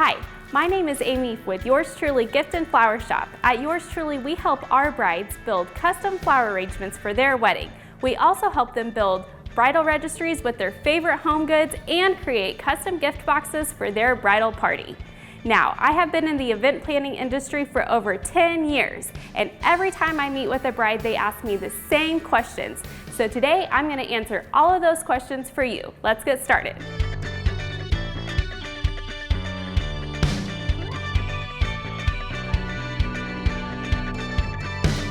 Hi, my name is Amy with Yours Truly Gift and Flower Shop. At Yours Truly, we help our brides build custom flower arrangements for their wedding. We also help them build bridal registries with their favorite home goods and create custom gift boxes for their bridal party. Now, I have been in the event planning industry for over 10 years, and every time I meet with a bride, they ask me the same questions. So today, I'm going to answer all of those questions for you. Let's get started.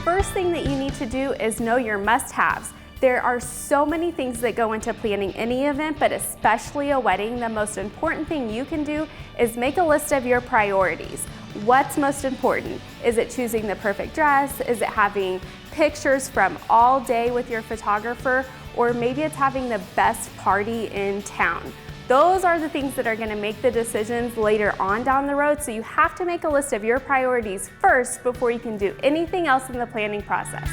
First thing that you need to do is know your must-haves. There are so many things that go into planning any event, but especially a wedding. The most important thing you can do is make a list of your priorities. What's most important? Is it choosing the perfect dress? Is it having pictures from all day with your photographer? Or maybe it's having the best party in town. Those are the things that are going to make the decisions later on down the road, so you have to make a list of your priorities first before you can do anything else in the planning process.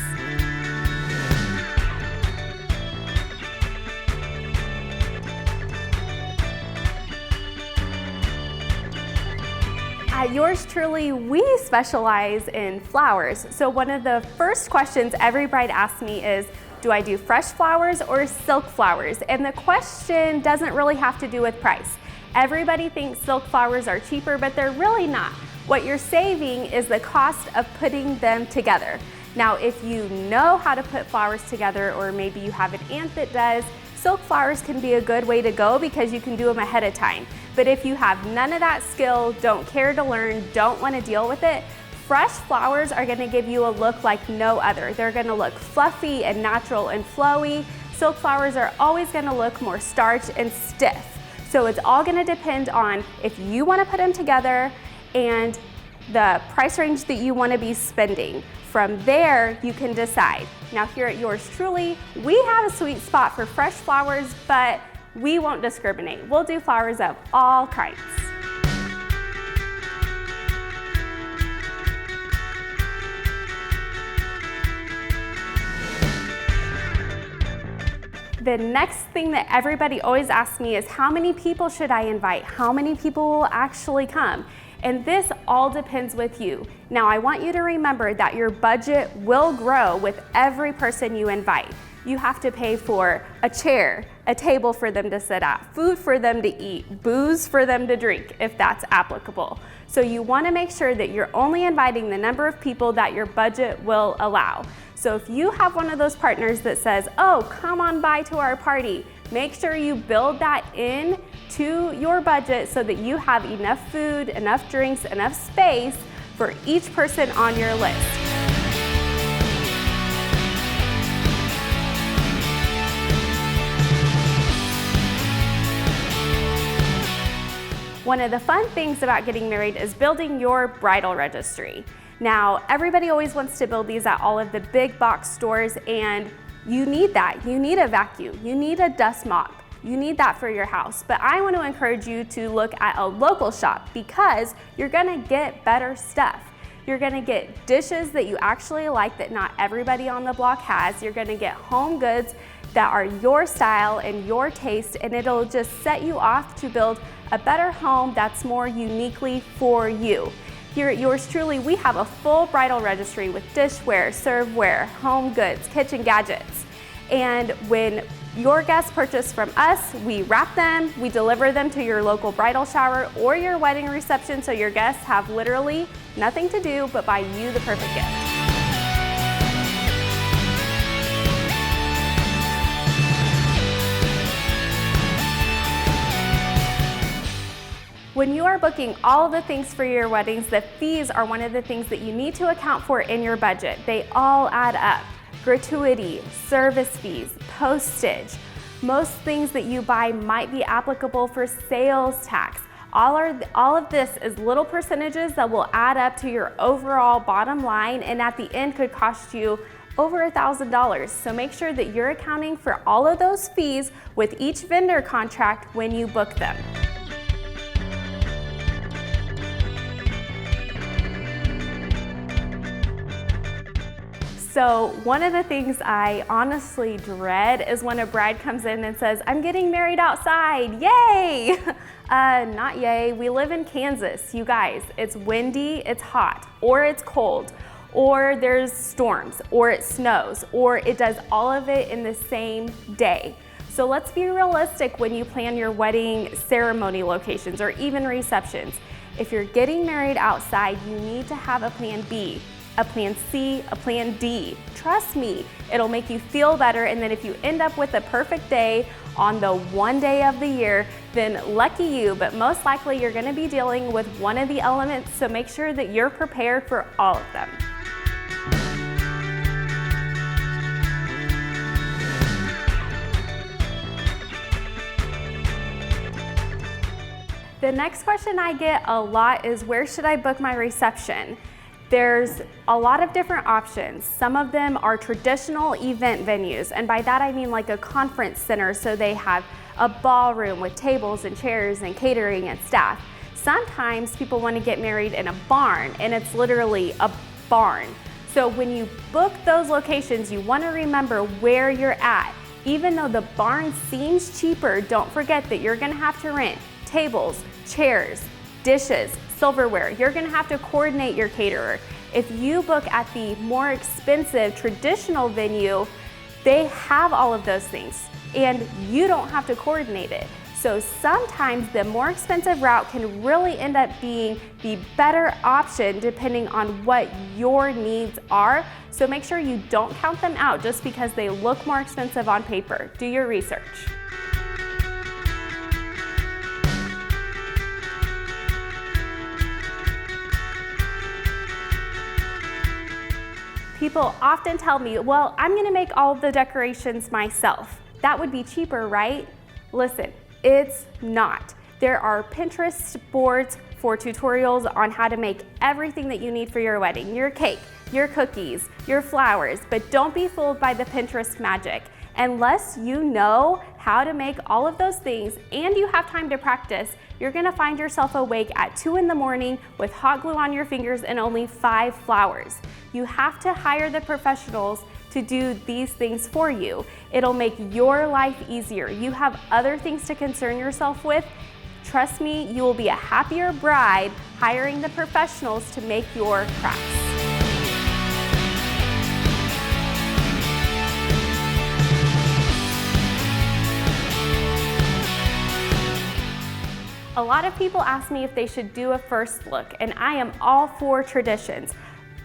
At Yours Truly, we specialize in flowers. So one of the first questions every bride asks me is, do I do fresh flowers or silk flowers? And the question doesn't really have to do with price. Everybody thinks silk flowers are cheaper, but they're really not. What you're saving is the cost of putting them together. Now, if you know how to put flowers together, or maybe you have an aunt that does, silk flowers can be a good way to go because you can do them ahead of time. But if you have none of that skill, don't care to learn, don't want to deal with it, fresh flowers are going to give you a look like no other. They're going to look fluffy and natural and flowy. Silk flowers are always going to look more starched and stiff. So it's all going to depend on if you want to put them together and the price range that you want to be spending. From there, you can decide. Now here at Yours Truly, we have a sweet spot for fresh flowers, but we won't discriminate. We'll do flowers of all kinds. The next thing that everybody always asks me is, how many people should I invite? How many people will actually come? And this all depends with you. Now, I want you to remember that your budget will grow with every person you invite. You have to pay for a chair, a table for them to sit at, food for them to eat, booze for them to drink, if that's applicable. So you want to make sure that you're only inviting the number of people that your budget will allow. So if you have one of those partners that says, oh, come on by to our party, make sure you build that in to your budget so that you have enough food, enough drinks, enough space for each person on your list. One of the fun things about getting married is building your bridal registry. Now, everybody always wants to build these at all of the big box stores, and you need that. You need a vacuum. You need a dust mop. You need that for your house. But I want to encourage you to look at a local shop because you're going to get better stuff. You're going to get dishes that you actually like that not everybody on the block has. You're going to get home goods that are your style and your taste, and it'll just set you off to build a better home that's more uniquely for you. Here at Yours Truly, we have a full bridal registry with dishware, serveware, home goods, kitchen gadgets. And when your guests purchase from us, we wrap them, we deliver them to your local bridal shower or your wedding reception, so your guests have literally nothing to do but buy you the perfect gift. When you are booking all of the things for your weddings, the fees are one of the things that you need to account for in your budget. They all add up. Gratuity, service fees, postage. Most things that you buy might be applicable for sales tax. All of this is little percentages that will add up to your overall bottom line, and at the end could cost you over $1,000. So make sure that you're accounting for all of those fees with each vendor contract when you book them. So one of the things I honestly dread is when a bride comes in and says, I'm getting married outside, yay! Not yay, we live in Kansas, you guys. It's windy, it's hot, or it's cold, or there's storms, or it snows, or it does all of it in the same day. So let's be realistic when you plan your wedding ceremony locations or even receptions. If you're getting married outside, you need to have a plan B, a plan C, a plan D. Trust me, it'll make you feel better, and then if you end up with a perfect day on the one day of the year, then lucky you, but most likely you're gonna be dealing with one of the elements, so make sure that you're prepared for all of them. The next question I get a lot is, where should I book my reception? There's a lot of different options. Some of them are traditional event venues, and by that I mean like a conference center, so they have a ballroom with tables and chairs and catering and staff. Sometimes people want to get married in a barn, and it's literally a barn. So when you book those locations, you want to remember where you're at. Even though the barn seems cheaper, don't forget that you're going to have to rent tables, chairs, dishes, silverware. You're gonna have to coordinate your caterer. If you book at the more expensive traditional venue, they have all of those things and you don't have to coordinate it. So sometimes the more expensive route can really end up being the better option depending on what your needs are. So make sure you don't count them out just because they look more expensive on paper. Do your research. People often tell me, well, I'm gonna make all of the decorations myself. That would be cheaper, right? Listen, it's not. There are Pinterest boards for tutorials on how to make everything that you need for your wedding, your cake, your cookies, your flowers, but don't be fooled by the Pinterest magic. Unless you know how to make all of those things and you have time to practice, you're gonna find yourself awake at 2 in the morning with hot glue on your fingers and only 5 flowers. You have to hire the professionals to do these things for you. It'll make your life easier. You have other things to concern yourself with. Trust me, you will be a happier bride hiring the professionals to make your crafts. A lot of people ask me if they should do a first look, and I am all for traditions,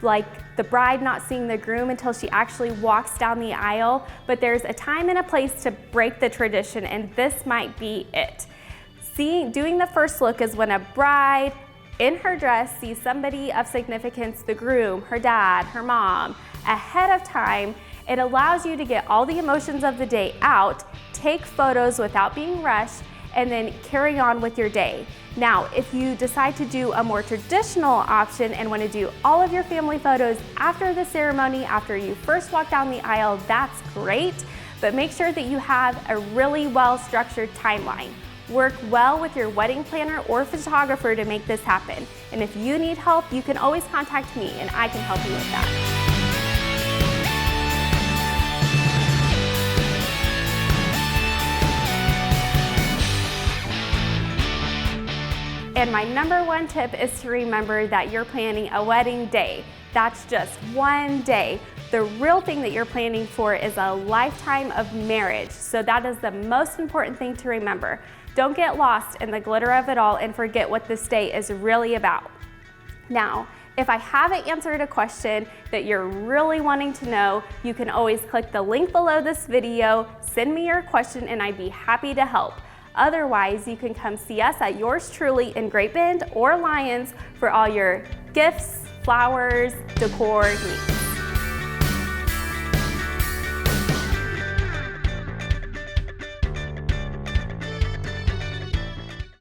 like the bride not seeing the groom until she actually walks down the aisle, but there's a time and a place to break the tradition, and this might be it. Doing the first look is when a bride in her dress sees somebody of significance, the groom, her dad, her mom, ahead of time. It allows you to get all the emotions of the day out, take photos without being rushed, and then carry on with your day. Now, if you decide to do a more traditional option and want to do all of your family photos after the ceremony, after you first walk down the aisle, that's great, but make sure that you have a really well-structured timeline. Work well with your wedding planner or photographer to make this happen. And if you need help, you can always contact me and I can help you with that. And my #1 tip is to remember that you're planning a wedding day. That's just one day. The real thing that you're planning for is a lifetime of marriage. So that is the most important thing to remember. Don't get lost in the glitter of it all and forget what this day is really about. Now, if I haven't answered a question that you're really wanting to know, you can always click the link below this video, send me your question, and I'd be happy to help. Otherwise, you can come see us at yours truly in Great Bend or Lyons for all your gifts, flowers, decor needs.